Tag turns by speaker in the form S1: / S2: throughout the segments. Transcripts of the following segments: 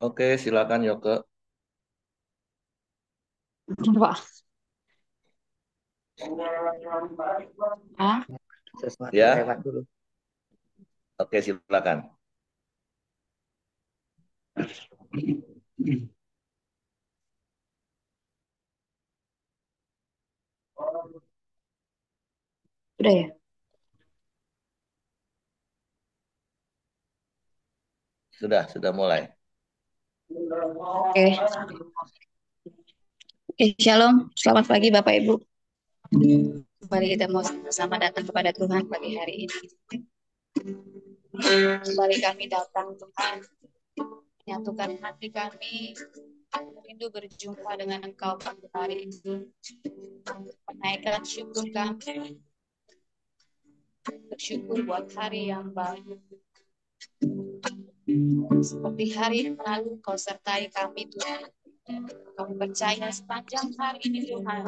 S1: Oke, silakan Yoke.
S2: Wah, ah,
S3: Sesuatu
S1: Ya,
S3: lewat dulu.
S1: oke silakan.
S2: udah ya.
S1: Sudah mulai.
S2: Oke, Oke, Shalom. Selamat pagi Bapak Ibu. Kembali kita mau sama datang kepada Tuhan pagi hari ini. Kembali kami datang Tuhan, menyatukan hati kami, rindu berjumpa dengan Engkau pagi hari ini. Menaikkan syukur kami, bersyukur buat hari yang baru. Seperti hari lalu Kau sertai kami Tuhan. Kami percaya sepanjang hari ini Tuhan,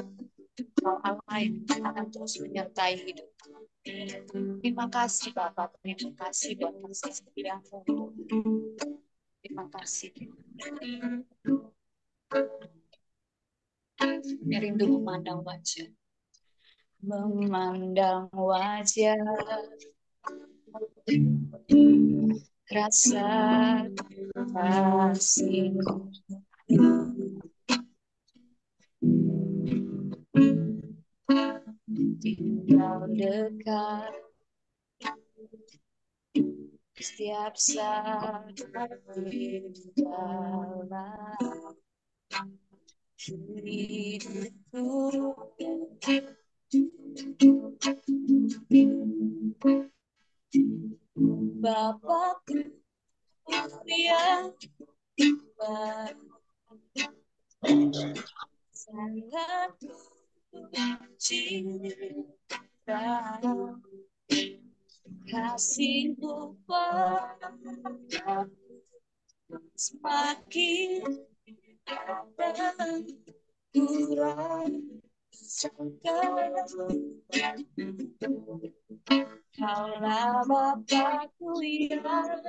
S2: Kau Allah yang akan terus menyertai hidup. Terima kasih Bapak, terima kasih buat kasih setiamu. Terima kasih. Rindu memandang wajah. Memandang wajah. Rasa kasih. Tinggal dekat. Setiap saat di dalam hidupku. Bapakku yang sangat cinta, kasihmu semakin berkurang. Kaulah Bapakku yang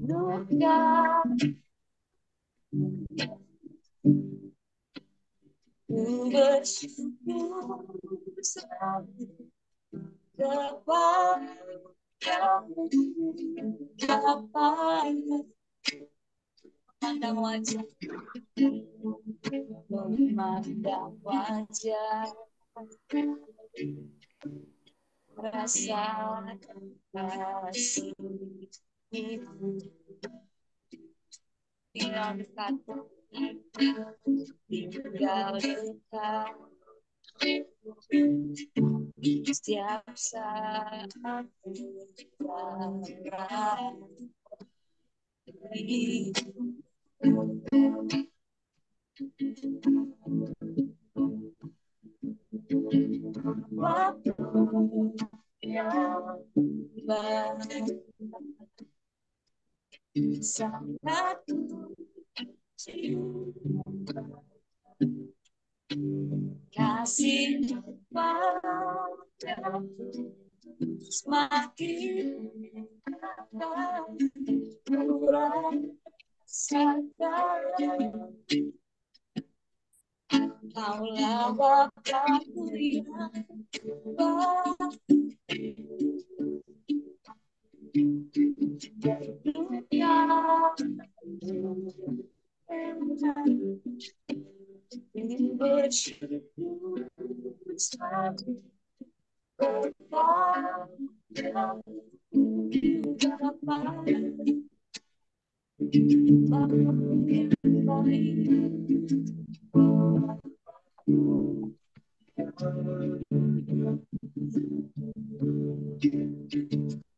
S2: luka, ku bersyukur selalu kepadamu. Memandang wajah, memandang wajah, rasa kasih itu tinggal dekat, tinggal dekat. Setiap saat waktu yang baik sangat kasih padaku semakin kurang sadar. Kaulah Bapakku yang bersyukur selalu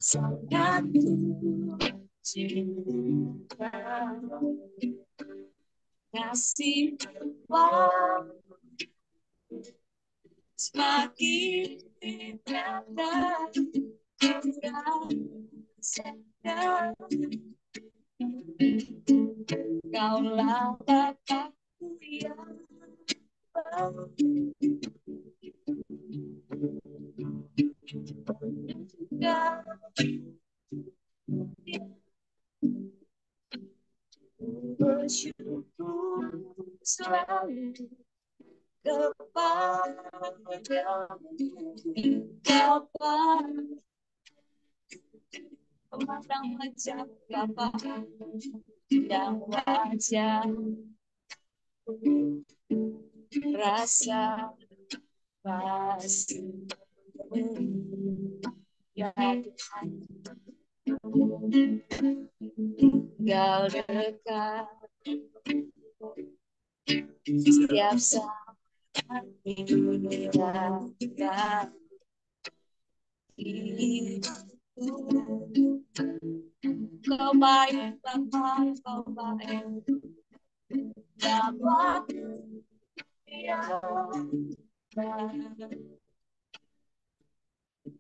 S2: sangat cinta, kasih semakin indah, sadar. Kaulah Bapakku yang Bersyukur selalu kepadamu, kapan memandang wajah Bapa dan wajah rasa pasti ya Tuhan, Kau dekat setiap saat menyenangkan hidupku. Kau baik Bapa, Kau baik Bapa yang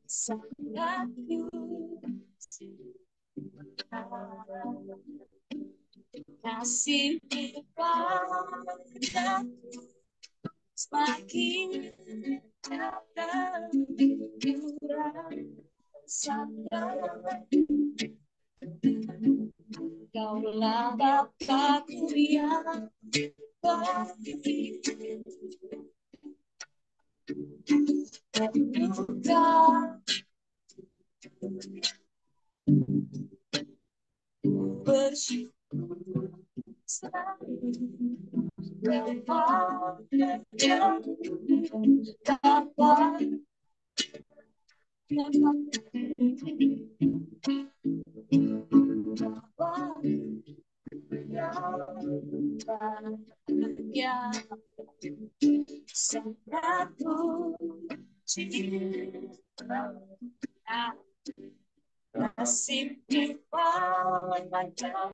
S2: sangat kasih padaku semakin datang rasakan Kaulah Bapa-Ku yang baik, penuhkan bersyukur selalu kepada Bapa yang bahagia sangat cinta kasih pada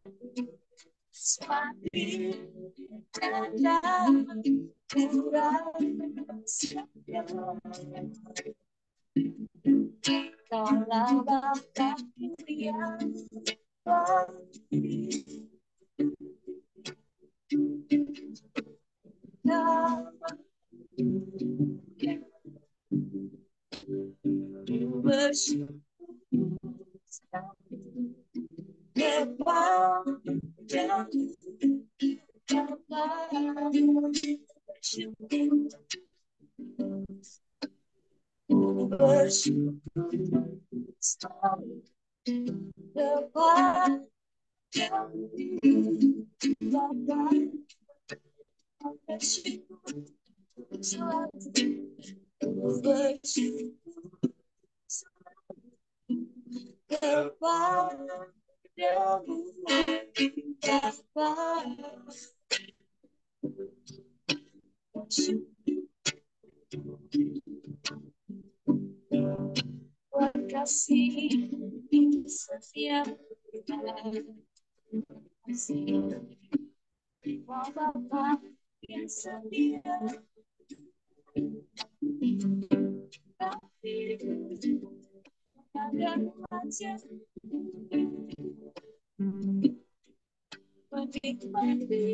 S2: semakin datang Kaulah Bapa-Ku yang baik, bersyukur kepada bersyukur selalu kepada Bapa, bersyukur selalu bersyukur kepadamu Bapa, buat kasih setiap kasih Bapa yang setia pada wajah menikmati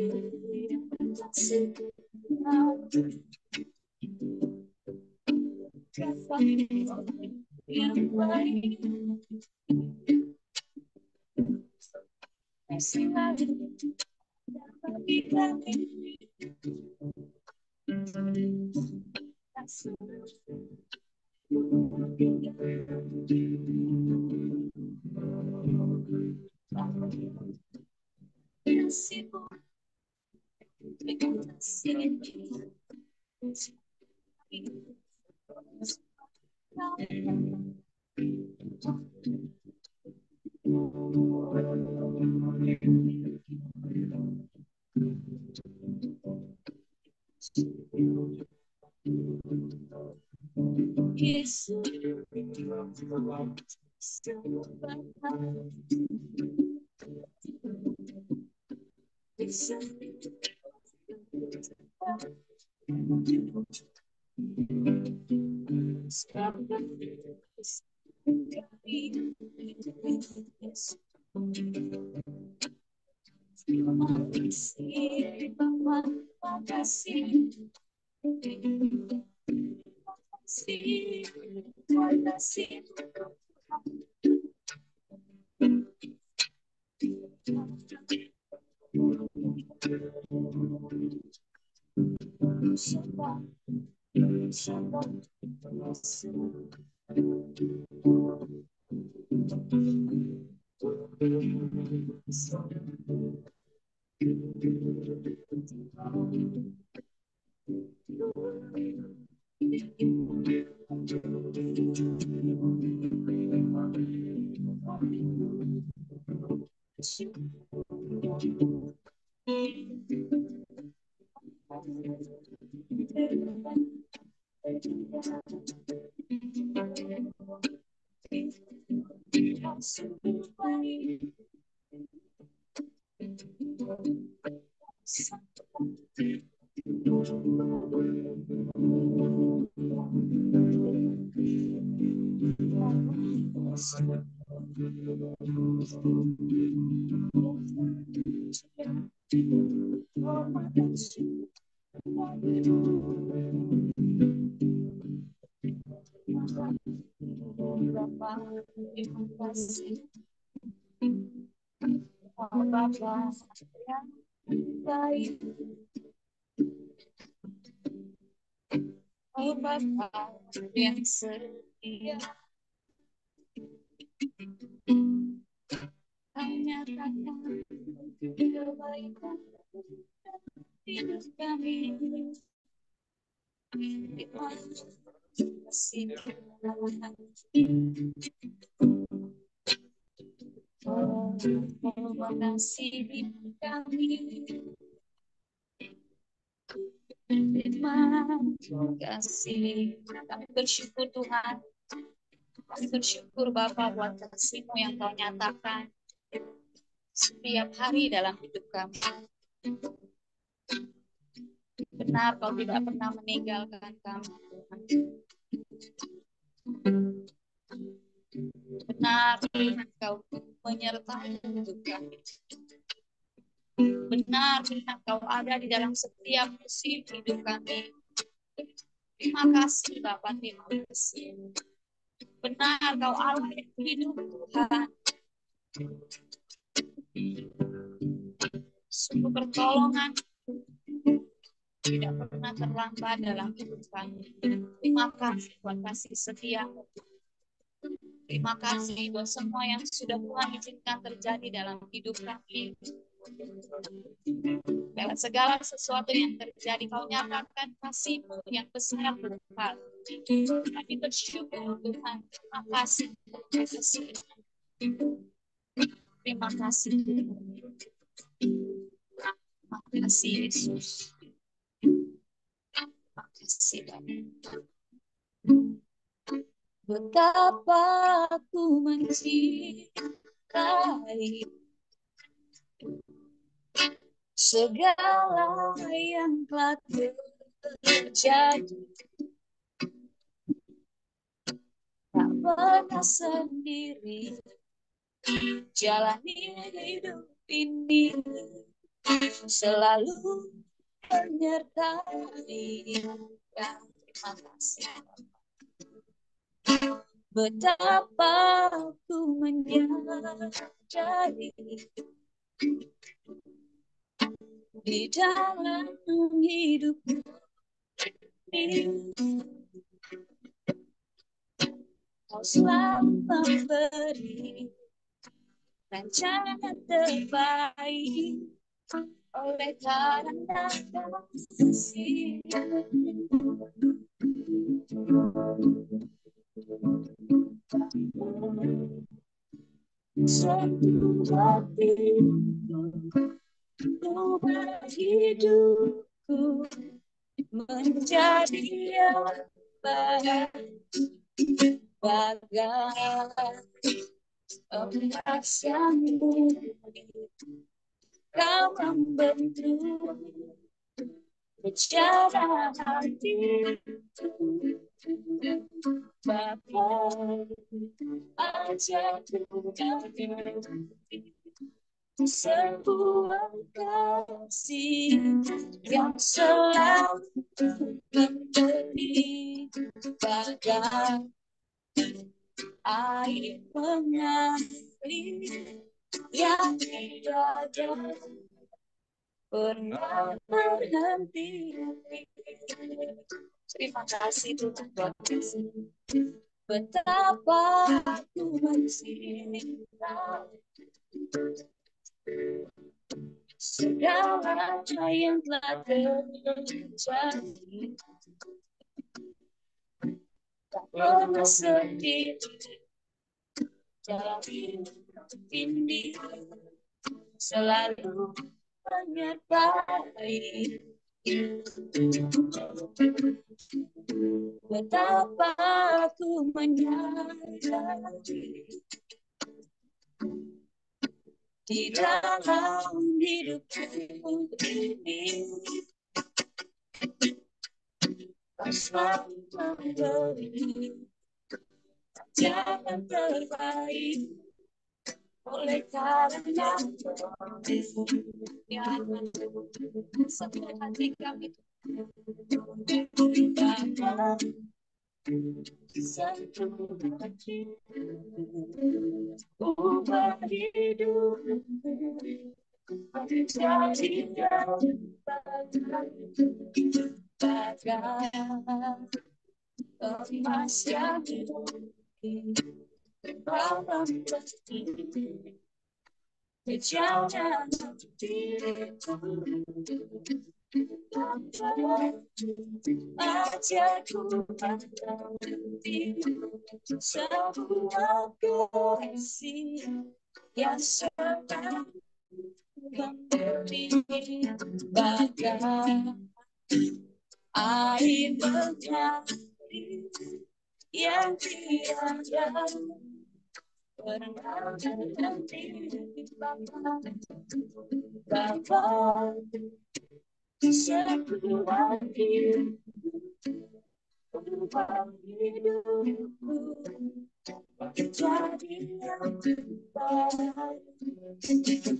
S2: kasih yang baik kasih lagi bagi kami kasih kasihmu Yesus Terima kasih, oh Bapa yang baik, oh Bapa yang setia. Kau nyatakan kebaikan hidup kami. Terima kasih Tuhan. Oh, mengasihi kami. Terima kasih. Kami bersyukur Tuhan. Kami bersyukur Bapa buat kasih-Mu yang Kau nyatakan setiap hari dalam hidup kami. Benar Kau tidak pernah meninggalkan kami. Benar Tuhan Kau menyertai hidup kami. Benar Tuhan Kau ada di dalam setiap musim hidup kami. Terima kasih Bapa, terima kasih. Benar Kau Allah yang hidup Tuhan. Sungguh pertolongan tidak pernah terlambat dalam hidup kami. Terima kasih buat kasih setia. Terima kasih buat semua yang sudah Tuhan izinkan terjadi dalam hidup kami. Dalam segala sesuatu yang terjadi, Kau nyatakan kasih-Mu yang besar Tuhan. Kami bersyukur Tuhan. Terima kasih. Terima kasih. Terima kasih. Terima kasih Yesus. Terima kasih Bapak. Betapa aku mencintai segala yang telah terjadi. Tak pernah sendiri jalani hidup ini, selalu menyertai. Terima kasih. Betapa aku menyadari di dalam hidupku ini, Kau selalu memberi rencana terbaik oleh karena kasih. Satu hatiku ubah hidupku menjadi yang baik, bagai emas yang murni. Kau membentuk bicara hatiku, Bapa aja sebuah kasih yang selalu memberi bagai air mengalir yang tidak ada pernah berhenti. Terima kasih Tuhan buat betapa aku masih segala yang telah terjadi. Tak pernah sedih dalam hidup ini, selalu menyertai. Betapa aku menyadari di dalam hidupku ini, kau selalu memberi jangan terbaik. Oleh karena ya sampai hati kami satu hati ubah hidup menjadi yang bagai emas yang dalam hati. Jangan diriku ajarku berhenti sebuah kasih yang sedang memberi bagai air mengalir yang tiada pernah berhenti. Bapa sebuah hidup ubah hidupku menjadi yang terbaik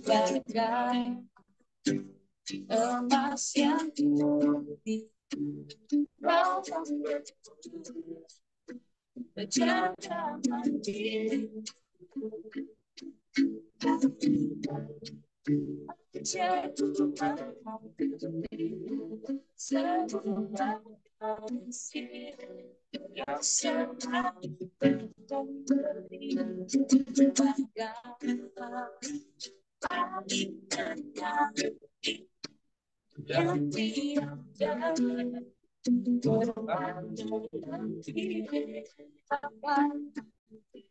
S2: bagai emas yang murni. Kau berjaga mandiri jatuh sebuah kasih yang selalu memberi bagai yang tiada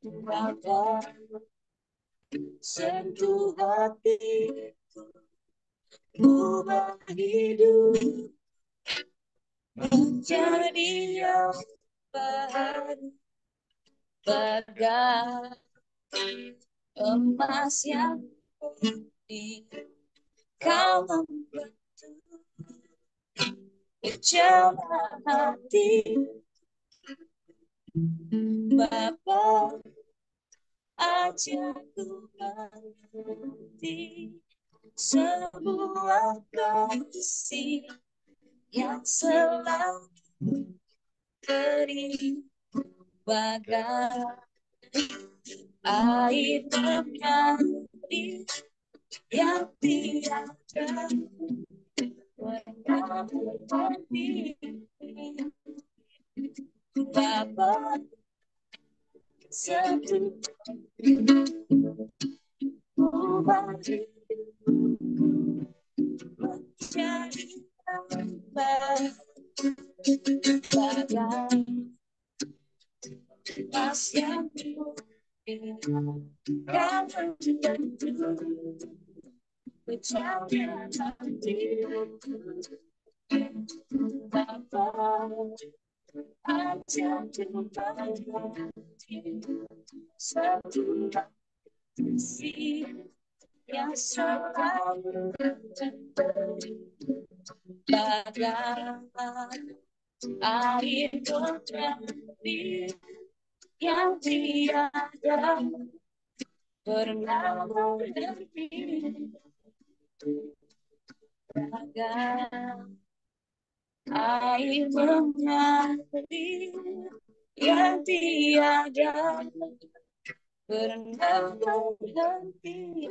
S2: pernah sentuh hati ubah hidup menjadi yang baru bagai emas yang putih. Kau membantu berjalan hati Bapa ajarku berhenti sebuah kasih yang selalu beri bagai air mengalir yang tiada pernah berhenti. Bapa satu ubah hidupku menjadi yang baik bagai emas yang murni. Kau membantu berjalan hidupku Bapa ajarku berhenti sebuah kasih yang selalu memberi bagai air mengalir yang tiada pernah berhenti bagai air mengalir yang tiada pernah berhenti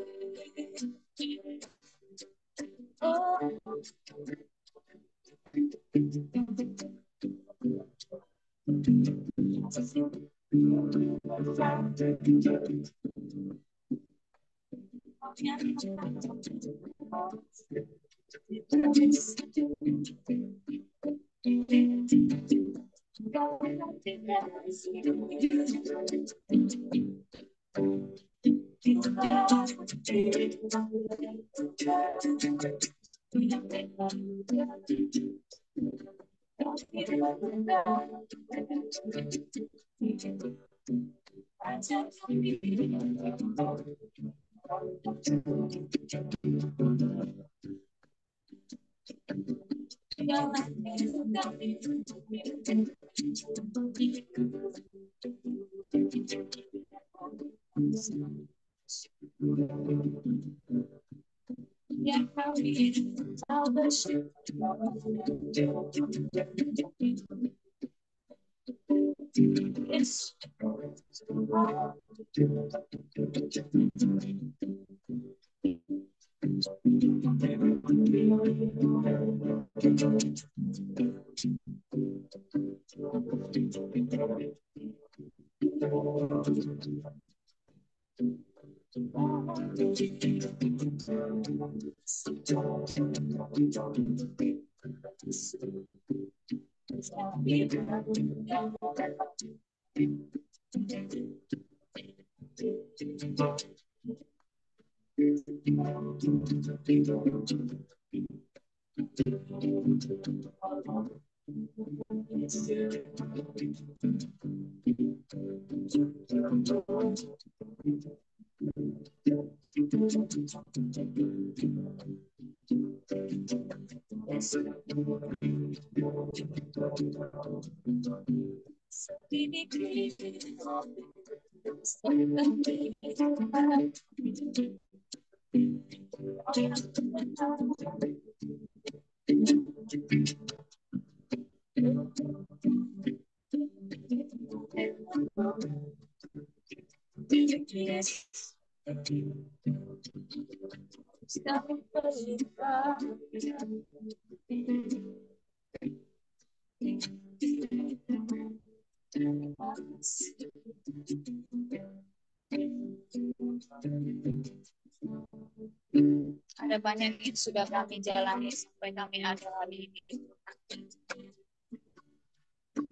S2: Ada banyak yang sudah kami jalani sampai kami ada hari ini.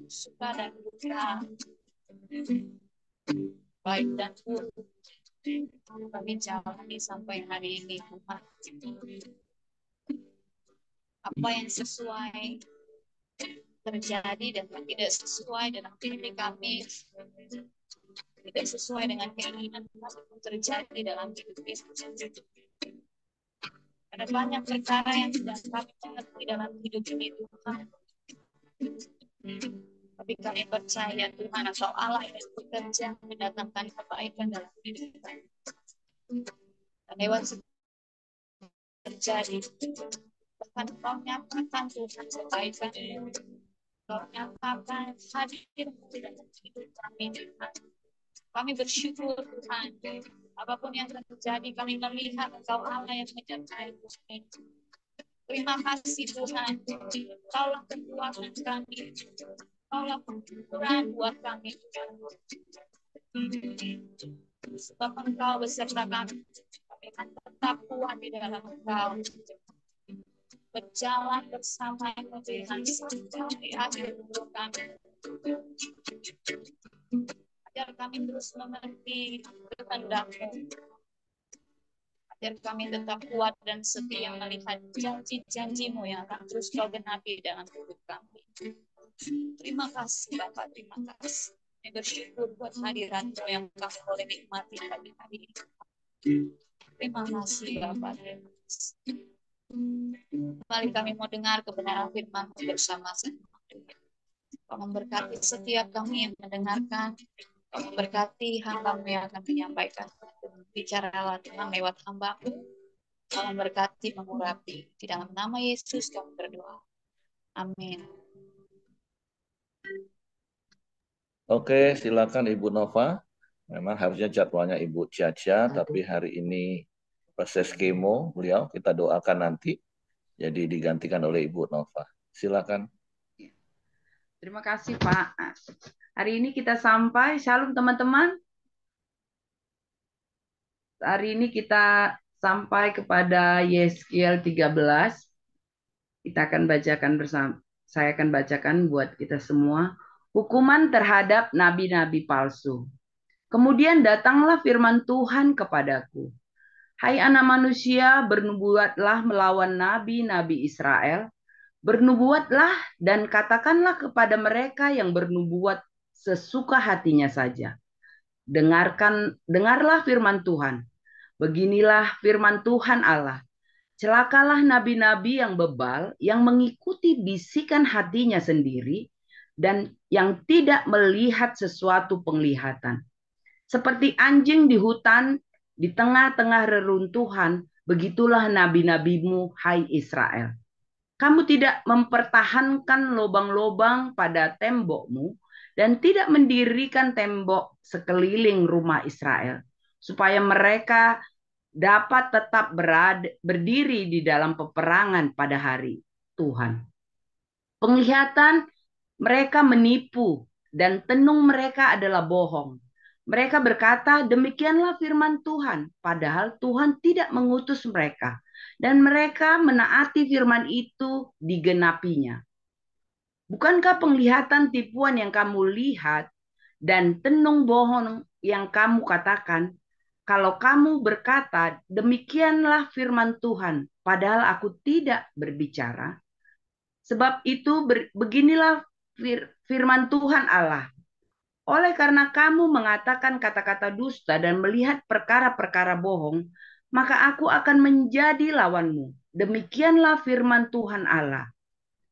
S2: Suka dan duka, baik dan buruk, kami jalani sampai hari ini, Tuhan. Apa yang sesuai terjadi dan tidak sesuai dalam diri kami, tidak sesuai dengan keinginan kami terjadi dalam hidup kami. Ada banyak perkara yang tidak kami mengerti dalam hidup ini, Tuhan. Tapi kami percaya Tuhan atau Allah yang bekerja mendatangkan kebaikan dalam hidup kami. Dan lewat terjadi, bahkan kau nyatakan Tuhan kebaikan, kau nyatakan hadir dalam hidup kami, Tuhan. Kami bersyukur Tuhan. Apapun yang terjadi, kami melihat Engkau Allah yang menyertai kami. Terima kasih Tuhan. Kaulah kekuatan kami. Kaulah penghiburan buat kami. Sebab Engkau beserta kami. Kami akan tetap kuat di dalam Engkau. Berjalan bersama Tuhan sampai akhir hidup kami. Ajar kami terus mengerti kehendak-Mu. Ajar kami tetap kuat dan setia melihat janji-janji-Mu yang akan terus Kau genapi dalam hidup kami. Terima kasih Bapak, terima kasih. Kami bersyukur buat hadirat-Mu yang kami boleh nikmati pagi hari ini. Terima kasih Bapak, terima kasih. Kembali kami mau dengar kebenaran firman-Mu bersama-sama. Kau memberkati setiap kami yang mendengarkan. Kau memberkati hamba-Mu yang akan menyampaikan. Bicaralah Tuhan lewat hamba-Mu. Kau memberkati, mengurapi. Di dalam nama Yesus kami berdoa. Amin.
S1: Oke, silakan Ibu Nova. Memang harusnya jadwalnya Ibu Caca, tapi hari ini proses kemo beliau. Kita doakan nanti jadi digantikan oleh Ibu Nova. Silakan.
S3: Terima kasih Pak. Hari ini kita sampai, Shalom teman-teman. Hari ini kita sampai kepada Yeskiel 13. Kita akan bacakan bersama. Saya akan bacakan buat kita semua. Hukuman terhadap nabi-nabi palsu. Kemudian datanglah firman Tuhan kepadaku. Hai anak manusia, bernubuatlah melawan nabi-nabi Israel. Bernubuatlah dan katakanlah kepada mereka yang bernubuat sesuka hatinya saja. Dengarlah firman Tuhan. Beginilah firman Tuhan Allah. Celakalah nabi-nabi yang bebal, yang mengikuti bisikan hatinya sendiri, dan yang tidak melihat sesuatu penglihatan. Seperti anjing di hutan, di tengah-tengah reruntuhan, begitulah nabi-nabimu, hai Israel. Kamu tidak mempertahankan lubang-lubang pada tembokmu, dan tidak mendirikan tembok sekeliling rumah Israel, supaya mereka dapat tetap berdiri di dalam peperangan pada hari Tuhan. Penglihatan mereka menipu dan tenung mereka adalah bohong. Mereka berkata, demikianlah firman Tuhan, padahal Tuhan tidak mengutus mereka. Dan mereka menaati firman itu digenapinya. Bukankah penglihatan tipuan yang kamu lihat dan tenung bohong yang kamu katakan, kalau kamu berkata, demikianlah firman Tuhan, padahal aku tidak berbicara. Sebab itu beginilah firman Tuhan Allah. Oleh karena kamu mengatakan kata-kata dusta dan melihat perkara-perkara bohong, maka aku akan menjadi lawanmu. Demikianlah firman Tuhan Allah.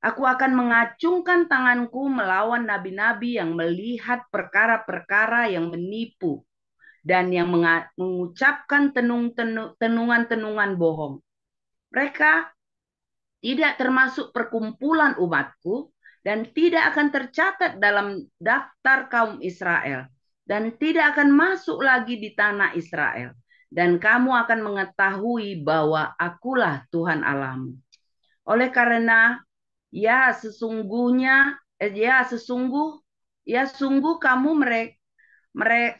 S3: Aku akan mengacungkan tanganku melawan nabi-nabi yang melihat perkara-perkara yang menipu dan yang mengucapkan tenungan-tenungan bohong. Mereka tidak termasuk perkumpulan umatku dan tidak akan tercatat dalam daftar kaum Israel dan tidak akan masuk lagi di tanah Israel. Dan kamu akan mengetahui bahwa akulah Tuhan Allahmu. Oleh karena sungguh kamu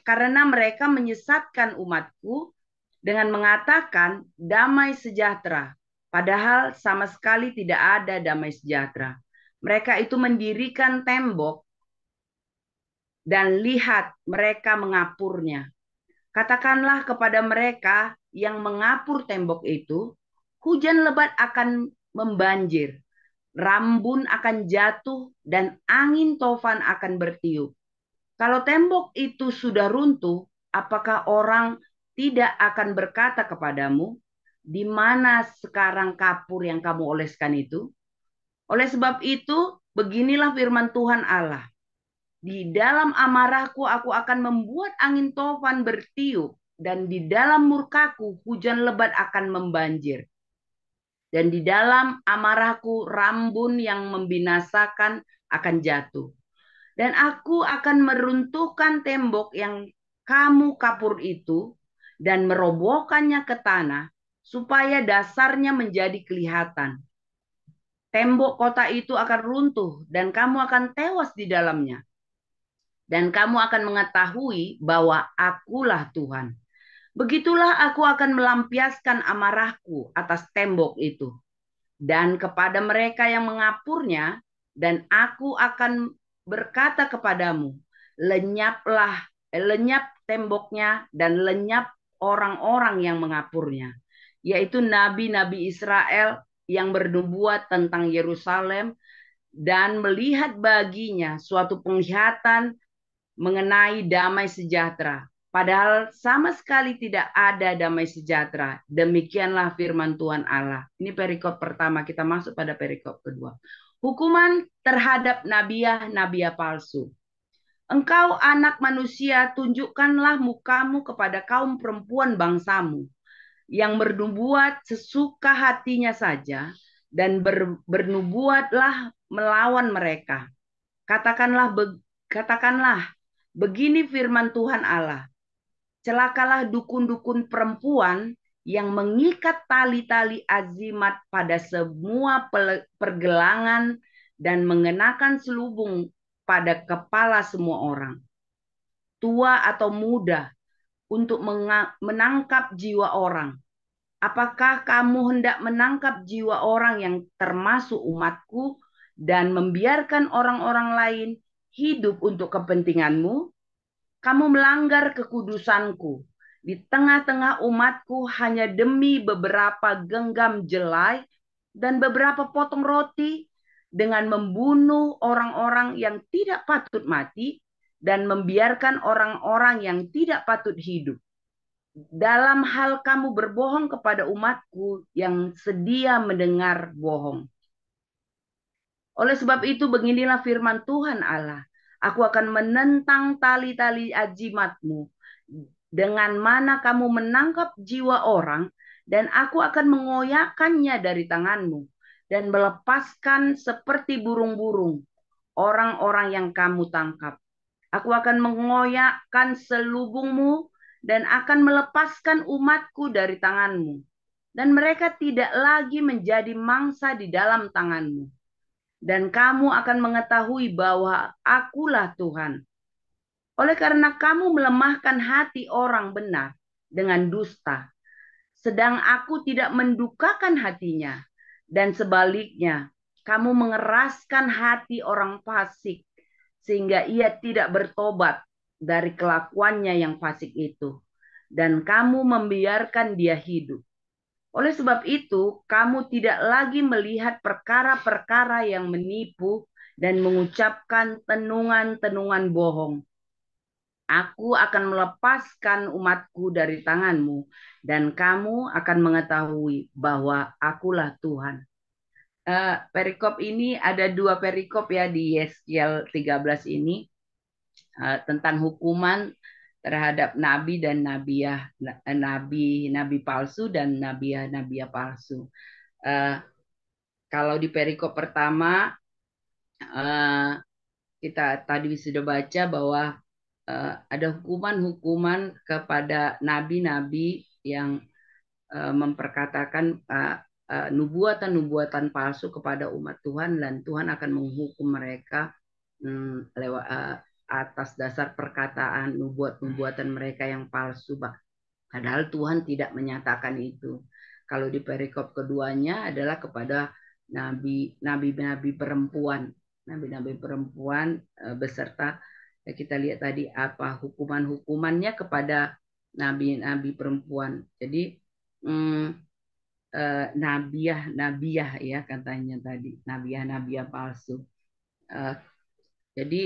S3: karena mereka menyesatkan umatku dengan mengatakan damai sejahtera, padahal sama sekali tidak ada damai sejahtera. Mereka itu mendirikan tembok dan lihat mereka mengapurnya. Katakanlah kepada mereka yang mengapur tembok itu, hujan lebat akan membanjir, rambun akan jatuh, dan angin tofan akan bertiup. Kalau tembok itu sudah runtuh, apakah orang tidak akan berkata kepadamu, di mana sekarang kapur yang kamu oleskan itu? Oleh sebab itu, beginilah firman Tuhan Allah. Di dalam amarahku aku akan membuat angin tofan bertiup, dan di dalam murkaku hujan lebat akan membanjir. Dan di dalam amarahku rambun yang membinasakan akan jatuh. Dan aku akan meruntuhkan tembok yang kamu kapur itu dan merobohkannya ke tanah supaya dasarnya menjadi kelihatan. Tembok kota itu akan runtuh dan kamu akan tewas di dalamnya. Dan kamu akan mengetahui bahwa akulah Tuhan. Begitulah aku akan melampiaskan amarahku atas tembok itu dan kepada mereka yang mengapurnya, dan aku akan berkata kepadamu, lenyap temboknya dan lenyap orang-orang yang mengapurnya, yaitu nabi-nabi Israel yang bernubuat tentang Yerusalem dan melihat baginya suatu penglihatan mengenai damai sejahtera. Padahal sama sekali tidak ada damai sejahtera. Demikianlah firman Tuhan Allah. Ini perikop pertama, kita masuk pada perikop kedua. Hukuman terhadap nabiah palsu. Engkau anak manusia, tunjukkanlah mukamu kepada kaum perempuan bangsamu, yang bernubuat sesuka hatinya saja, dan bernubuatlah melawan mereka. Katakanlah, begini firman Tuhan Allah. Celakalah dukun-dukun perempuan yang mengikat tali-tali azimat pada semua pergelangan dan mengenakan selubung pada kepala semua orang, tua atau muda, untuk menangkap jiwa orang. Apakah kamu hendak menangkap jiwa orang yang termasuk umatku dan membiarkan orang-orang lain hidup untuk kepentinganmu? Kamu melanggar kekudusanku di tengah-tengah umatku hanya demi beberapa genggam jelai dan beberapa potong roti, dengan membunuh orang-orang yang tidak patut mati dan membiarkan orang-orang yang tidak patut hidup. Dalam hal kamu berbohong kepada umatku yang sedia mendengar bohong. Oleh sebab itu beginilah firman Tuhan Allah. Aku akan menentang tali-tali ajimatmu, dengan mana kamu menangkap jiwa orang, dan aku akan mengoyakkannya dari tanganmu, dan melepaskan seperti burung-burung orang-orang yang kamu tangkap. Aku akan mengoyakkan selubungmu dan akan melepaskan umatku dari tanganmu. Dan mereka tidak lagi menjadi mangsa di dalam tanganmu. Dan kamu akan mengetahui bahwa akulah Tuhan. Oleh karena kamu melemahkan hati orang benar dengan dusta, sedang aku tidak mendukakan hatinya. Dan sebaliknya, kamu mengeraskan hati orang fasik, sehingga ia tidak bertobat dari kelakuannya yang fasik itu. Dan kamu membiarkan dia hidup. Oleh sebab itu, kamu tidak lagi melihat perkara-perkara yang menipu dan mengucapkan tenungan-tenungan bohong. Aku akan melepaskan umatku dari tanganmu, dan kamu akan mengetahui bahwa akulah Tuhan. Perikop ini ada dua perikop ya di Yeskiel 13 ini, tentang hukuman terhadap nabi dan nabiah, nabi palsu dan nabiah palsu. Kalau di perikop pertama, kita tadi sudah baca bahwa ada hukuman-hukuman kepada nabi-nabi yang memperkatakan nubuatan-nubuatan palsu kepada umat Tuhan, dan Tuhan akan menghukum mereka lewat atas dasar perkataan nubuatan mereka yang palsu. Padahal Tuhan tidak menyatakan itu. Kalau di perikop keduanya adalah kepada nabi-nabi perempuan, beserta kita lihat tadi apa hukuman-hukumannya kepada nabi-nabi perempuan. Jadi nabiah ya katanya tadi, nabiah palsu. Jadi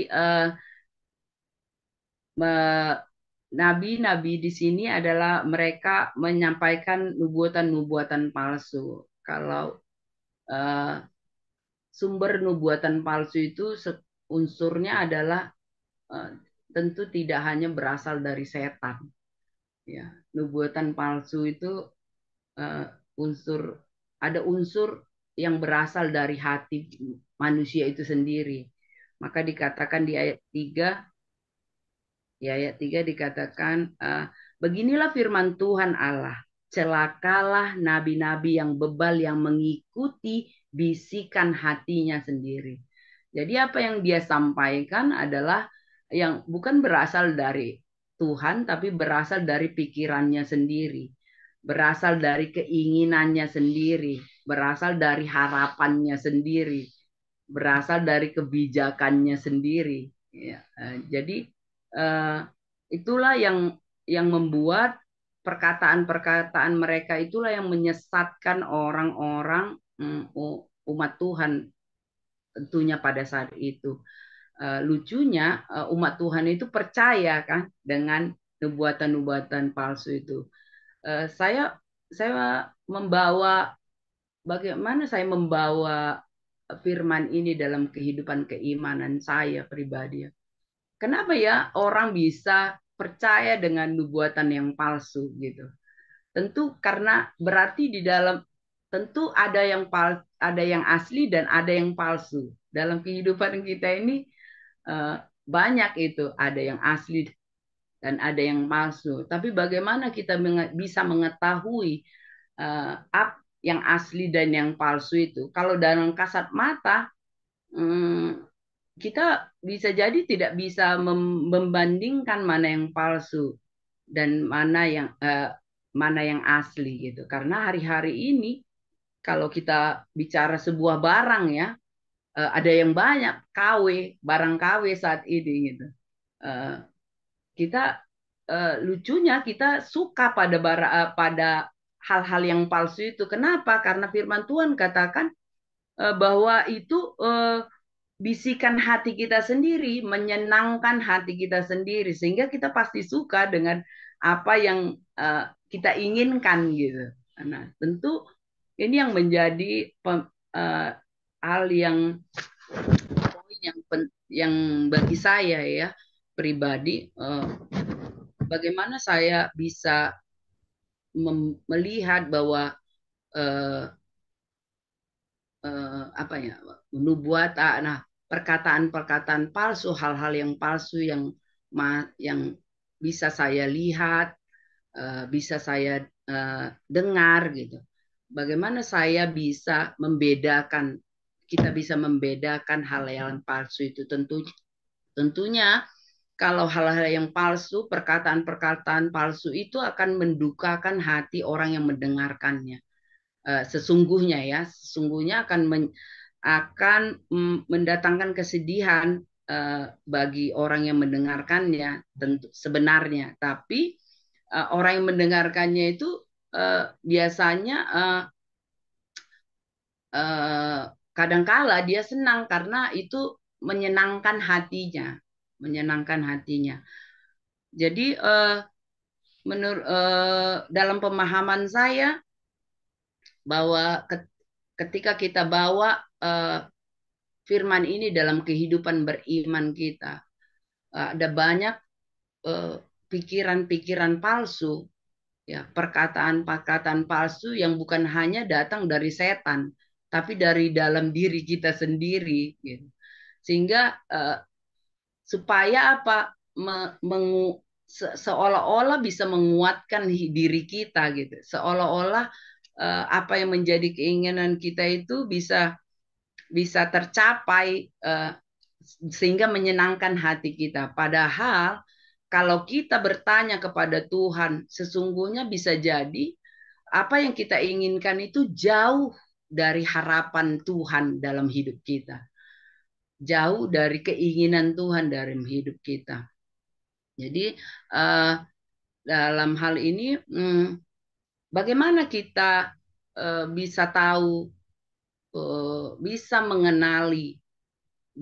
S3: nabi-nabi di sini adalah mereka menyampaikan nubuatan-nubuatan palsu. Kalau sumber nubuatan palsu itu unsurnya adalah tentu tidak hanya berasal dari setan. Ya, nubuatan palsu itu ada unsur yang berasal dari hati manusia itu sendiri. Maka dikatakan di ayat 3, dikatakan, beginilah firman Tuhan Allah, celakalah nabi-nabi yang bebal yang mengikuti bisikan hatinya sendiri. Jadi apa yang dia sampaikan adalah yang bukan berasal dari Tuhan, tapi berasal dari pikirannya sendiri, berasal dari keinginannya sendiri, berasal dari harapannya sendiri, berasal dari kebijakannya sendiri. Ya, jadi itulah yang membuat perkataan-perkataan mereka itulah yang menyesatkan orang-orang umat Tuhan tentunya pada saat itu. Lucunya umat Tuhan itu percaya kan dengan nubuatan-nubuatan palsu itu. Saya membawa bagaimana saya membawa firman ini dalam kehidupan keimanan saya pribadi. Kenapa ya orang bisa percaya dengan nubuatan yang palsu gitu? Tentu karena berarti di dalam tentu ada yang asli dan ada yang palsu. Dalam kehidupan kita ini banyak itu, ada yang asli dan ada yang palsu. Tapi bagaimana kita bisa mengetahui yang asli dan yang palsu itu? Kalau dalam kasat mata, kita bisa jadi tidak bisa membandingkan mana yang palsu dan mana yang asli gitu. Karena hari-hari ini kalau kita bicara sebuah barang ya, ada yang banyak barang KW saat ini gitu. Kita lucunya kita suka pada hal-hal yang palsu itu. Kenapa? Karena firman Tuhan katakan bahwa itu bisikan hati kita sendiri, menyenangkan hati kita sendiri, sehingga kita pasti suka dengan apa yang kita inginkan gitu. Nah, tentu ini yang menjadi hal yang bagi saya ya pribadi, bagaimana saya bisa melihat bahwa nubuatan, perkataan-perkataan palsu, hal-hal yang palsu yang bisa saya lihat, bisa saya dengar gitu. Bagaimana saya bisa membedakan, kita bisa membedakan hal yang palsu itu? Tentunya kalau hal-hal yang palsu, perkataan-perkataan palsu itu akan mendukakan hati orang yang mendengarkannya. Sesungguhnya akan mendatangkan kesedihan bagi orang yang mendengarkannya tentu sebenarnya. Tapi orang yang mendengarkannya itu biasanya kadangkala dia senang karena itu menyenangkan hatinya. Jadi dalam pemahaman saya bahwa ketika kita bawa firman ini dalam kehidupan beriman kita, ada banyak pikiran-pikiran palsu, ya, perkataan-perkataan palsu yang bukan hanya datang dari setan, tapi dari dalam diri kita sendiri, gitu. Sehingga supaya apa? Seolah-olah bisa menguatkan diri kita, gitu. Seolah-olah apa yang menjadi keinginan kita itu bisa tercapai sehingga menyenangkan hati kita. Padahal kalau kita bertanya kepada Tuhan, sesungguhnya bisa jadi apa yang kita inginkan itu jauh dari harapan Tuhan dalam hidup kita. Jauh dari keinginan Tuhan dalam hidup kita. Jadi dalam hal ini bagaimana kita bisa tahu, bisa mengenali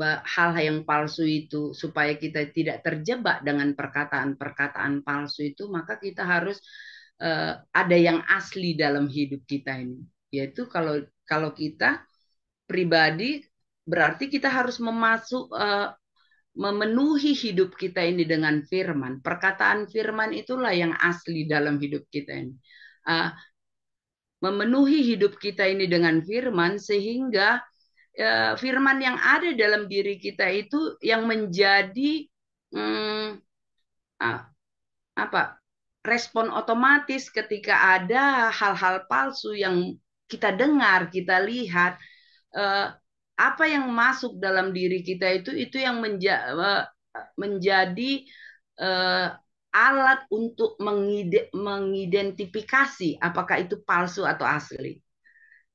S3: hal yang palsu itu supaya kita tidak terjebak dengan perkataan-perkataan palsu itu? Maka kita harus ada yang asli dalam hidup kita ini. Yaitu kalau kita pribadi berarti kita harus memenuhi hidup kita ini dengan firman. Perkataan firman itulah yang asli dalam hidup kita ini. Memenuhi hidup kita ini dengan firman sehingga firman yang ada dalam diri kita itu yang menjadi respon otomatis ketika ada hal-hal palsu yang kita dengar, kita lihat. Apa yang masuk dalam diri kita itu yang menjadi alat untuk mengidentifikasi apakah itu palsu atau asli.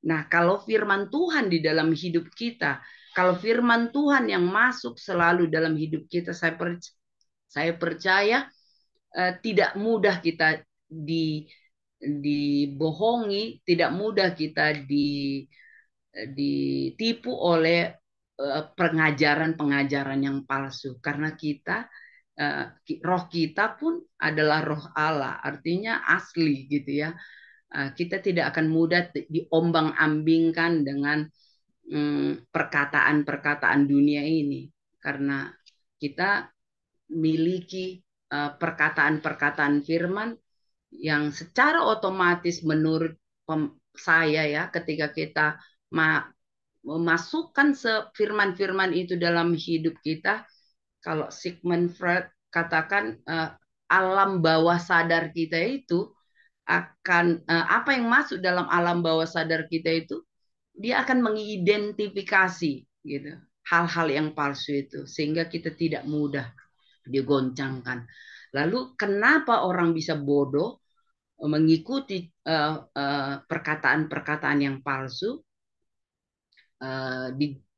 S3: Nah, kalau firman Tuhan di dalam hidup kita, kalau firman Tuhan yang masuk selalu dalam hidup kita, saya percaya tidak mudah kita dibohongi, tidak mudah kita ditipu oleh pengajaran-pengajaran yang palsu, karena roh kita pun adalah roh Allah, artinya asli gitu ya. Kita tidak akan mudah diombang-ambingkan dengan perkataan-perkataan dunia ini, karena kita miliki perkataan-perkataan firman yang secara otomatis menurut saya ya, ketika kita memasukkan firman-firman itu dalam hidup kita, kalau Sigmund Freud katakan alam bawah sadar kita itu akan apa yang masuk dalam alam bawah sadar kita itu dia akan mengidentifikasi gitu hal-hal yang palsu itu sehingga kita tidak mudah digoncangkan. Lalu kenapa orang bisa bodoh mengikuti perkataan-perkataan yang palsu,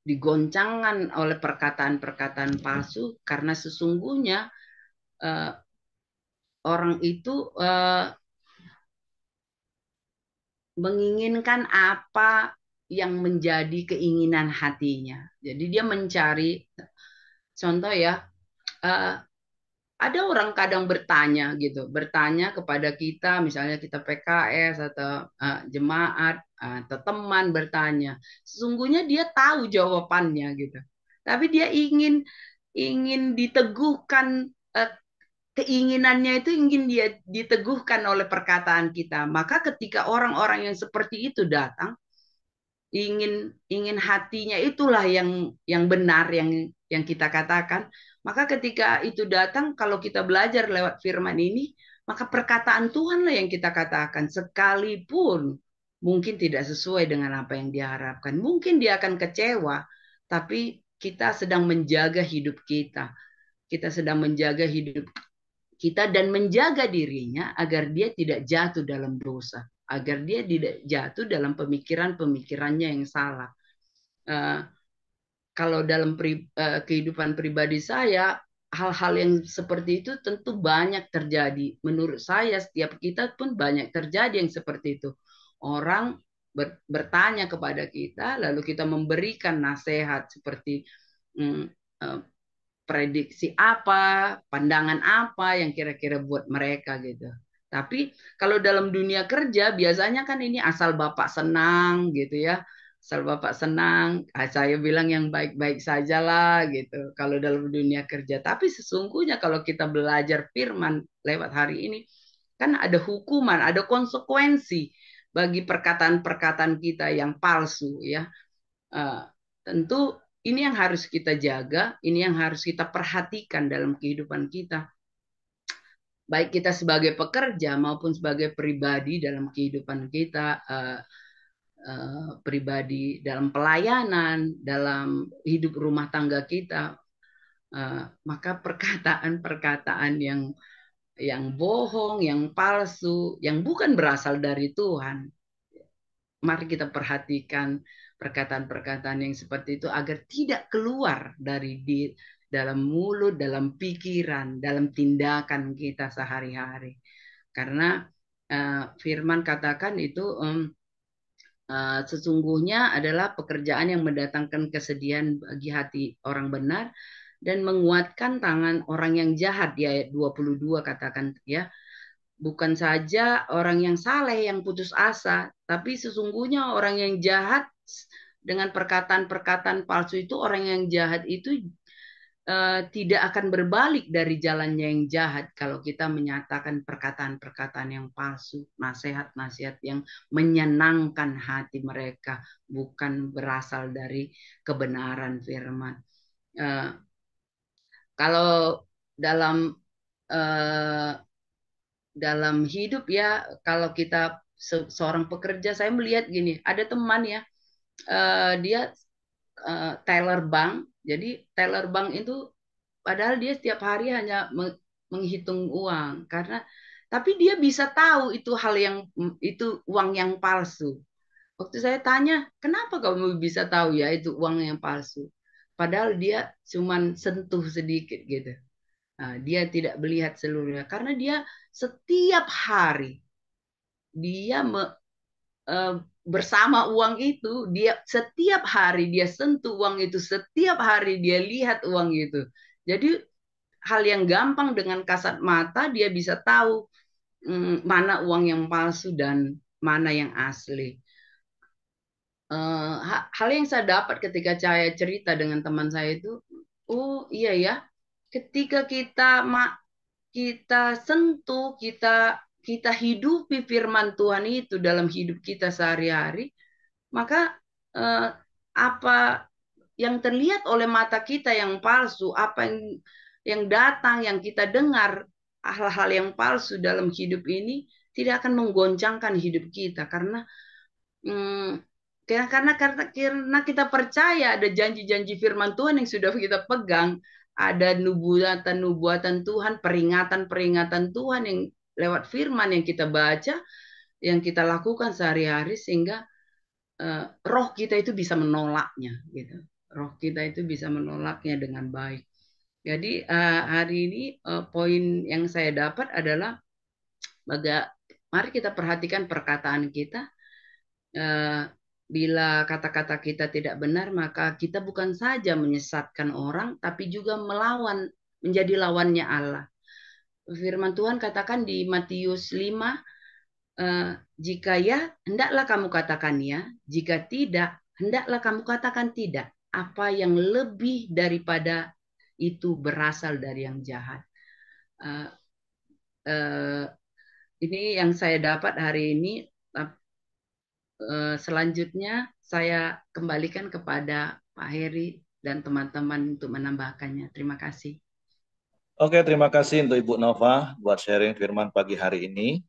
S3: digoncangkan oleh perkataan-perkataan palsu karena sesungguhnya orang itu menginginkan apa yang menjadi keinginan hatinya. Jadi dia mencari, contoh ya, ada orang kadang bertanya gitu, bertanya kepada kita, misalnya kita PKS atau jemaat atau teman bertanya, sesungguhnya dia tahu jawabannya gitu, tapi dia ingin diteguhkan, keinginannya itu ingin dia diteguhkan oleh perkataan kita. Maka ketika orang-orang yang seperti itu datang, ingin hatinya itulah yang benar yang kita katakan. Maka ketika itu datang, kalau kita belajar lewat firman ini, maka perkataan Tuhanlah yang kita katakan, sekalipun mungkin tidak sesuai dengan apa yang dia harapkan. Mungkin dia akan kecewa, tapi kita sedang menjaga hidup kita. Kita sedang menjaga hidup kita dan menjaga dirinya agar dia tidak jatuh dalam dosa, agar dia tidak jatuh dalam pemikiran-pemikirannya yang salah. Kalau dalam kehidupan pribadi saya, hal-hal yang seperti itu tentu banyak terjadi. Menurut saya, setiap kita pun banyak terjadi yang seperti itu. Orang bertanya kepada kita, lalu kita memberikan nasihat seperti prediksi apa, pandangan apa yang kira-kira buat mereka gitu. Tapi kalau dalam dunia kerja biasanya kan ini asal Bapak senang gitu ya. Asal Bapak senang, saya bilang yang baik-baik sajalah gitu. Kalau dalam dunia kerja. Tapi sesungguhnya kalau kita belajar firman lewat hari ini, kan ada hukuman, ada konsekuensi bagi perkataan-perkataan kita yang palsu ya. Tentu ini yang harus kita jaga, ini yang harus kita perhatikan dalam kehidupan kita. Baik kita sebagai pekerja maupun sebagai pribadi dalam kehidupan kita, pribadi dalam pelayanan, dalam hidup rumah tangga kita, maka perkataan-perkataan yang bohong, yang palsu, yang bukan berasal dari Tuhan, mari kita perhatikan perkataan-perkataan yang seperti itu agar tidak keluar dari dalam mulut, dalam pikiran, dalam tindakan kita sehari-hari. Karena firman katakan itu sesungguhnya adalah pekerjaan yang mendatangkan kesedihan bagi hati orang benar dan menguatkan tangan orang yang jahat, di ayat 22 katakan ya. Bukan saja orang yang saleh yang putus asa, tapi sesungguhnya orang yang jahat dengan perkataan-perkataan palsu itu, orang yang jahat itu tidak akan berbalik dari jalannya yang jahat kalau kita menyatakan perkataan-perkataan yang palsu, nasihat-nasihat yang menyenangkan hati mereka, bukan berasal dari kebenaran firman. Kalau dalam hidup ya, kalau kita seorang pekerja, saya melihat gini, ada teman ya, dia teller bank. Jadi teller bank itu padahal dia setiap hari hanya menghitung uang, tapi dia bisa tahu itu itu uang yang palsu. Waktu saya tanya, kenapa kamu bisa tahu ya itu uang yang palsu? Padahal dia cuman sentuh sedikit gitu. Nah, dia tidak melihat seluruhnya karena dia setiap hari dia bersama uang itu, dia setiap hari dia sentuh uang itu, setiap hari dia lihat uang itu. Jadi hal yang gampang dengan kasat mata dia bisa tahu mana uang yang palsu dan mana yang asli. Hal yang saya dapat ketika saya cerita dengan teman saya itu, oh iya ya, ketika kita sentuh, kita hidupi firman Tuhan itu dalam hidup kita sehari-hari, maka apa yang terlihat oleh mata kita yang palsu, apa yang datang, yang kita dengar, hal-hal yang palsu dalam hidup ini tidak akan menggoncangkan hidup kita hmm, karena kita percaya ada janji-janji firman Tuhan yang sudah kita pegang, ada nubuatan-nubuatan Tuhan, peringatan-peringatan Tuhan yang lewat firman yang kita baca, yang kita lakukan sehari-hari, sehingga roh kita itu bisa menolaknya, gitu. Roh kita itu bisa menolaknya dengan baik. Jadi hari ini poin yang saya dapat adalah mari kita perhatikan perkataan kita. Bila kata-kata kita tidak benar, maka kita bukan saja menyesatkan orang, tapi juga menjadi lawannya Allah. Firman Tuhan katakan di Matius 5, jika ya, hendaklah kamu katakan ya, jika tidak, hendaklah kamu katakan tidak. Apa yang lebih daripada itu berasal dari yang jahat. Ini yang saya dapat hari ini. Selanjutnya saya kembalikan kepada Pak Heri dan teman-teman untuk menambahkannya. Terima kasih.
S1: Oke, terima kasih untuk Ibu Nova buat sharing firman pagi hari ini.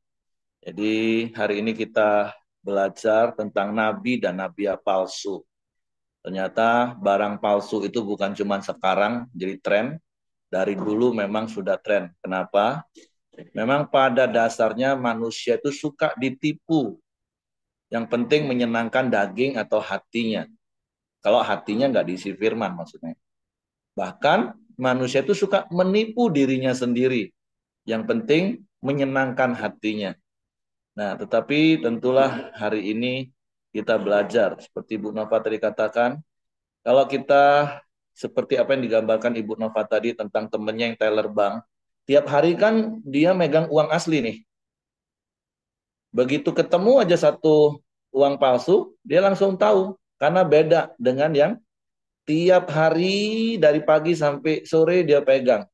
S1: Jadi hari ini kita belajar tentang nabi dan nabi palsu. Ternyata barang palsu itu bukan cuma sekarang jadi tren. Dari dulu memang sudah tren. Kenapa? Memang pada dasarnya manusia itu suka ditipu. Yang penting menyenangkan daging atau hatinya. Kalau hatinya nggak diisi firman maksudnya. Bahkan manusia itu suka menipu dirinya sendiri. Yang penting menyenangkan hatinya. Nah, tetapi tentulah hari ini kita belajar. Seperti Ibu Nova tadi katakan, kalau kita seperti apa yang digambarkan Ibu Nova tadi tentang temennya yang teller bank, tiap hari kan dia megang uang asli nih. Begitu ketemu aja satu uang palsu, dia langsung tahu. Karena beda dengan yang tiap hari dari pagi sampai sore dia pegang.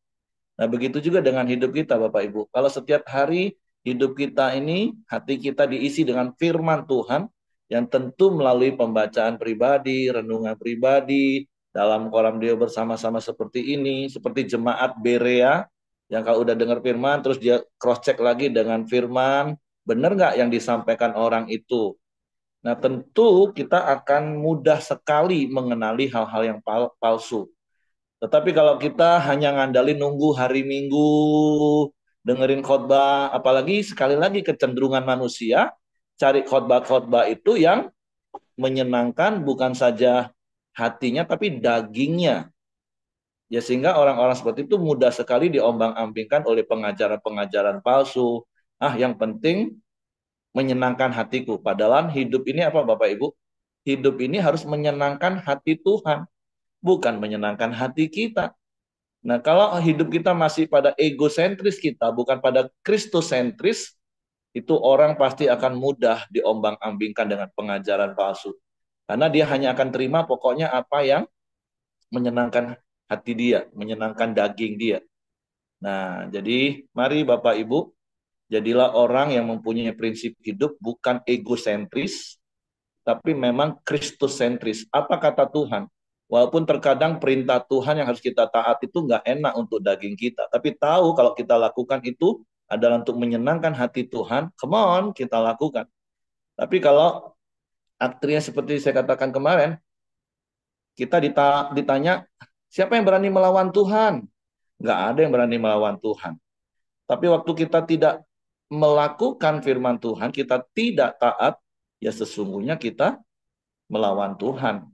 S1: Nah, begitu juga dengan hidup kita, Bapak Ibu. Kalau setiap hari hidup kita ini, hati kita diisi dengan firman Tuhan, yang tentu melalui pembacaan pribadi, renungan pribadi, dalam kolam dia bersama-sama seperti ini, seperti jemaat Berea, yang kalau udah dengar firman, terus dia cross-check lagi dengan firman, benar nggak yang disampaikan orang itu? Nah, tentu kita akan mudah sekali mengenali hal-hal yang palsu. Tetapi kalau kita hanya ngandalin nunggu hari Minggu, dengerin khotbah, apalagi sekali lagi kecenderungan manusia, cari khotbah-khotbah itu yang menyenangkan bukan saja hatinya, tapi dagingnya. Ya, sehingga orang-orang seperti itu mudah sekali diombang-ambingkan oleh pengajaran-pengajaran palsu. Yang penting menyenangkan hatiku. Padahal hidup ini apa Bapak Ibu? Hidup ini harus menyenangkan hati Tuhan, bukan menyenangkan hati kita. Nah, kalau hidup kita masih pada egosentris kita, bukan pada kristosentris, itu orang pasti akan mudah diombang-ambingkan dengan pengajaran palsu. Karena dia hanya akan terima pokoknya apa yang menyenangkan hati dia, menyenangkan daging dia. Nah, jadi mari Bapak Ibu, jadilah orang yang mempunyai prinsip hidup bukan egosentris, tapi memang kristosentris. Apa kata Tuhan? Walaupun terkadang perintah Tuhan yang harus kita taat itu nggak enak untuk daging kita. Tapi tahu kalau kita lakukan itu adalah untuk menyenangkan hati Tuhan, come on, kita lakukan. Tapi kalau aktrisnya seperti saya katakan kemarin, kita ditanya, siapa yang berani melawan Tuhan? Nggak ada yang berani melawan Tuhan. Tapi waktu kita tidak melakukan firman Tuhan, kita tidak taat, ya sesungguhnya kita melawan Tuhan.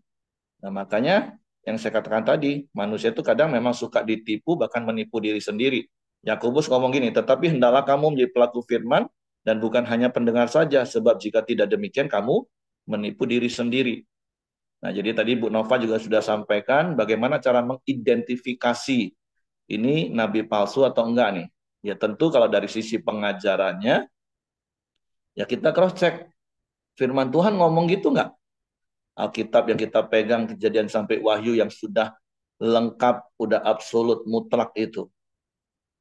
S1: Nah, makanya yang saya katakan tadi, manusia itu kadang memang suka ditipu, bahkan menipu diri sendiri. Yakobus ngomong gini, tetapi hendaklah kamu menjadi pelaku firman, dan bukan hanya pendengar saja, sebab jika tidak demikian, kamu menipu diri sendiri. Nah, jadi tadi Bu Nova juga sudah sampaikan bagaimana cara mengidentifikasi ini nabi palsu atau enggak nih. Ya tentu kalau dari sisi pengajarannya, ya kita cross-check. Firman Tuhan ngomong gitu enggak? Alkitab yang kita pegang, Kejadian sampai Wahyu yang sudah lengkap, udah absolut, mutlak itu.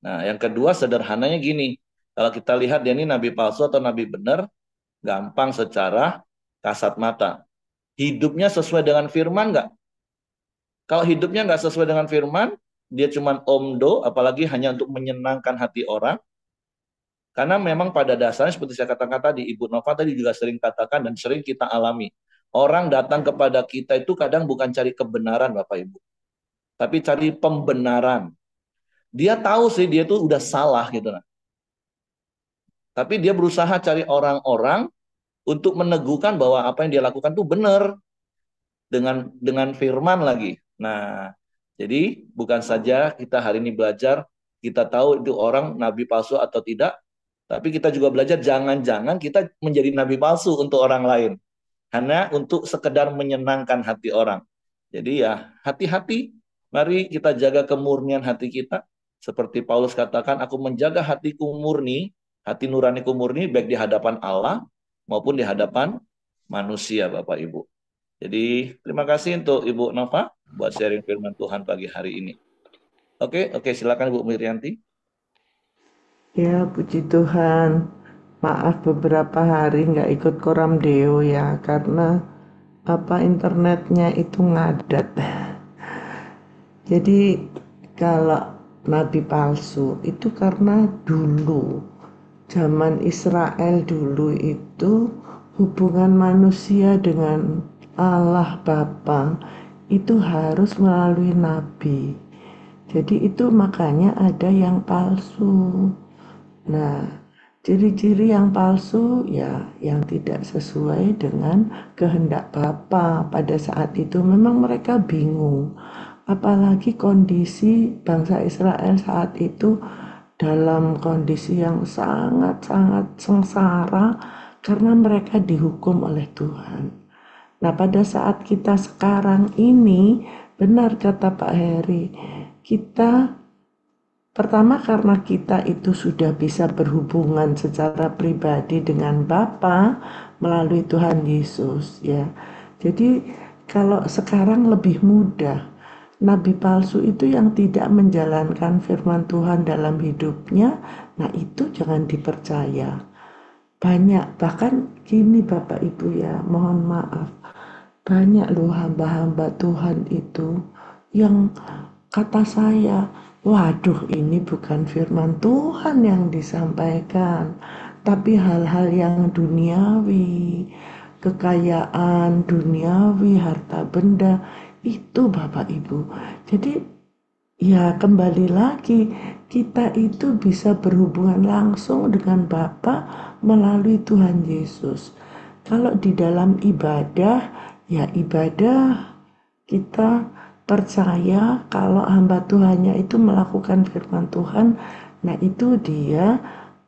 S1: Nah, yang kedua sederhananya gini, kalau kita lihat dia ini nabi palsu atau nabi benar, gampang secara kasat mata. Hidupnya sesuai dengan firman nggak? Kalau hidupnya nggak sesuai dengan firman, dia cuman omdo, apalagi hanya untuk menyenangkan hati orang. Karena memang pada dasarnya seperti saya katakan tadi, Ibu Nova tadi juga sering katakan dan sering kita alami. Orang datang kepada kita itu kadang bukan cari kebenaran Bapak Ibu, tapi cari pembenaran. Dia tahu sih dia itu udah salah gitu. Nah. Tapi dia berusaha cari orang-orang untuk meneguhkan bahwa apa yang dia lakukan itu benar dengan firman lagi. Nah, jadi bukan saja kita hari ini belajar, kita tahu itu orang nabi palsu atau tidak, tapi kita juga belajar jangan-jangan kita menjadi nabi palsu untuk orang lain. Hanya untuk sekedar menyenangkan hati orang. Jadi ya hati-hati, mari kita jaga kemurnian hati kita. Seperti Paulus katakan, aku menjaga hatiku murni, hati nuraniku murni, baik di hadapan Allah maupun di hadapan manusia, Bapak Ibu. Jadi terima kasih untuk Ibu Nova buat sharing firman Tuhan pagi hari ini. Oke, silakan Bu Miryanti.
S4: Ya, puji Tuhan. Maaf beberapa hari nggak ikut koram deo ya, karena internetnya itu ngadat. Jadi kalau nabi palsu itu karena dulu zaman Israel dulu itu hubungan manusia dengan Allah Bapa itu harus melalui nabi. Jadi itu makanya ada yang palsu. Nah, ciri-ciri yang palsu ya yang tidak sesuai dengan kehendak Bapa pada saat itu memang mereka bingung. Apalagi kondisi bangsa Israel saat itu dalam kondisi yang sangat-sangat sengsara karena mereka dihukum oleh Tuhan. Nah, pada saat kita sekarang ini, benar kata Pak Heri, kita pertama karena kita itu sudah bisa berhubungan secara pribadi dengan Bapa melalui Tuhan Yesus ya. Jadi kalau sekarang lebih mudah. Nabi palsu itu yang tidak menjalankan firman Tuhan dalam hidupnya, nah itu jangan dipercaya. Banyak, bahkan gini Bapak Ibu ya, mohon maaf. Banyak loh hamba-hamba Tuhan itu yang kata saya, waduh ini bukan firman Tuhan yang disampaikan, tapi hal-hal yang duniawi, kekayaan duniawi, harta benda, itu Bapak Ibu. Jadi ya kembali lagi, kita itu bisa berhubungan langsung dengan Bapa melalui Tuhan Yesus. Kalau di dalam ibadah, ya ibadah kita percaya kalau hamba Tuhannya itu melakukan firman Tuhan, nah itu dia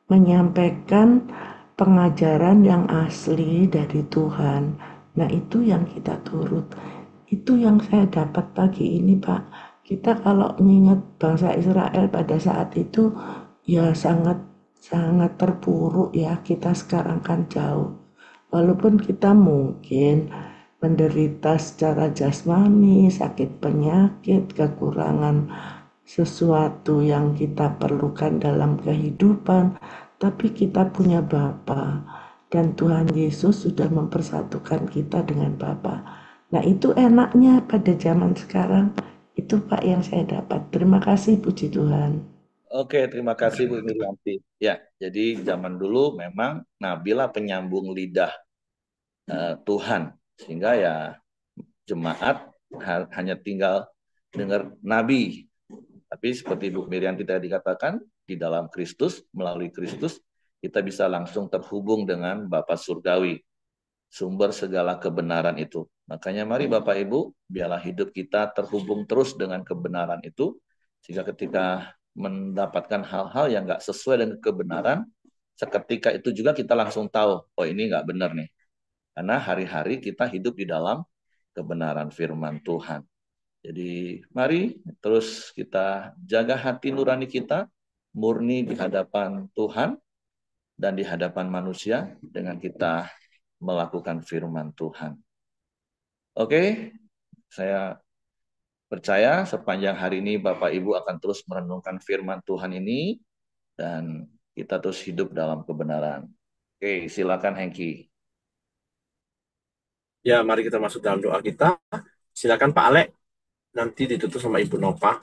S4: menyampaikan pengajaran yang asli dari Tuhan. Nah itu yang kita turut. Itu yang saya dapat pagi ini Pak. Kita kalau mengingat bangsa Israel pada saat itu ya sangat sangat terpuruk ya. Kita sekarang kan jauh. Walaupun kita mungkin menderita secara jasmani, sakit penyakit, kekurangan sesuatu yang kita perlukan dalam kehidupan, tapi kita punya Bapa dan Tuhan Yesus sudah mempersatukan kita dengan Bapa. Nah itu enaknya pada zaman sekarang, itu Pak yang saya dapat. Terima kasih puji Tuhan.
S1: Oke, terima kasih Bu Miryanti. Ya, jadi zaman dulu memang Nabilah penyambung lidah Tuhan, sehingga ya jemaat hanya tinggal dengar nabi. Tapi seperti Bu Miryanti tadi katakan, di dalam Kristus, melalui Kristus, kita bisa langsung terhubung dengan Bapa Surgawi, sumber segala kebenaran itu. Makanya mari Bapak Ibu, biarlah hidup kita terhubung terus dengan kebenaran itu, sehingga ketika mendapatkan hal-hal yang nggak sesuai dengan kebenaran, seketika itu juga kita langsung tahu, oh ini nggak benar nih. Karena hari-hari kita hidup di dalam kebenaran firman Tuhan. Jadi mari terus kita jaga hati nurani kita, murni di hadapan Tuhan dan di hadapan manusia dengan kita melakukan firman Tuhan. Oke, saya percaya sepanjang hari ini Bapak Ibu akan terus merenungkan firman Tuhan ini dan kita terus hidup dalam kebenaran. Oke, silakan Hengki.
S5: Ya, mari kita masuk dalam doa kita. Silakan Pak Alek, nanti ditutup sama Ibu Nova.